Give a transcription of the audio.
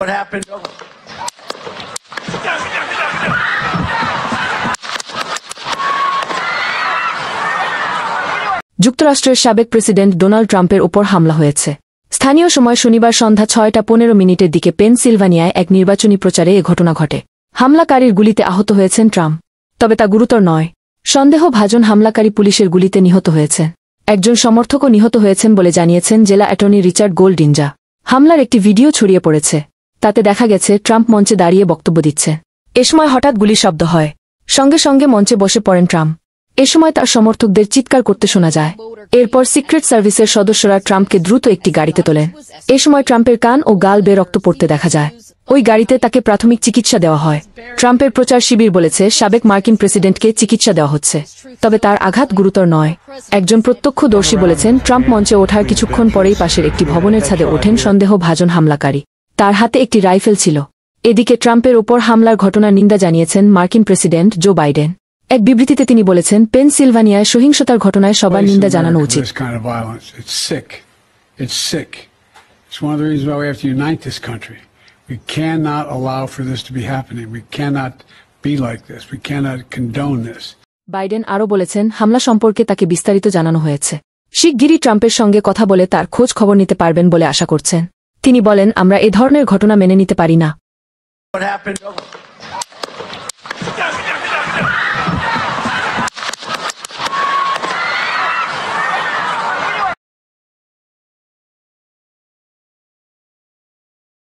What happened? যুক্তরাষ্ট্রের সাবেক president Donald ট্রাম্পের উপর হামলা হয়েছে। স্থানীয় সময় শনিবার সন্ধ্যা ৬টা ১৫ দিকে পেনসিলভানিয়ায় এক নির্বাচনী প্রচারে এ ঘটনা ঘটে। হামলাকারীর গুলিতে আহত হয়েছেন ট্রাম্প, তবে তা গুরুতর নয়। সন্দেহভাজন হামলাকারী পুলিশের গুলিতে নিহত হয়েছে। একজন সমর্থকও নিহত হয়েছেন বলে জানিয়েছেন জেলা অ্যাটর্নি রিচার্ড গোল্ডিঞ্জা। হামলার একটি ভিডিও ছড়িয়ে পড়েছে। তাতে দেখা গেছে ট্রাম্প মঞ্চে দাঁড়িয়ে বক্তব্য দিচ্ছে। এ সময় হঠাৎ গুলির শব্দ হয়। সঙ্গে সঙ্গে মঞ্চে বসে পড়েন ট্রাম্প। এ সময় তার সমর্থকদের চিৎকার করতে শোনা যায়। এরপর সিক্রেট সার্ভিসের সদস্যরা ট্রাম্পকে দ্রুত একটি গাড়িতে তোলেন। এ সময় ট্রাম্পের কান ও গাল বেয়ে রক্ত পড়তে দেখা যায়। ওই গাড়িতে তাকে প্রাথমিক চিকিৎসা দেওয়া হয়। ট্রাম্পের প্রচার শিবির বলেছে সাবেক মার্কিন প্রেসিডেন্টকে চিকিৎসা দেওয়া হচ্ছে, তবে তার আঘাত গুরুতর নয়। একজন প্রত্যক্ষদর্শী বলেছেন ট্রাম্প মঞ্চে ওঠার কিছুক্ষণ পরেই পাশের একটি ভবনের ছাদে ওঠেন সন্দেহভাজন হামলাকারী। তার হাতে একটি রাইফেল ছিল। এদিকে ট্রাম্পের উপর হামলার ঘটনার নিন্দা জানিয়েছেন মার্কিন প্রেসিডেন্ট জো বাইডেন। এক বিবৃতিতে তিনি বলেছেন, পেনসিলভানিয়ায় সহিংসতার ঘটনায় সবার নিন্দা জানানো উচিত। We cannot allow for this to be happening. We cannot be like this. We cannot condone this. Biden আরও বলেছেন হামলা সম্পর্কে তাকে বিস্তারিত জানানো হয়েছে। শিগগিরই ট্রাম্পের সঙ্গে কথা বলে তার খোঁজ খবর নিতে পারবেন বলে আশা করছেন। তিনি বলেন, আমরা এ ধরনের ঘটনা মেনে নিতে পারি না।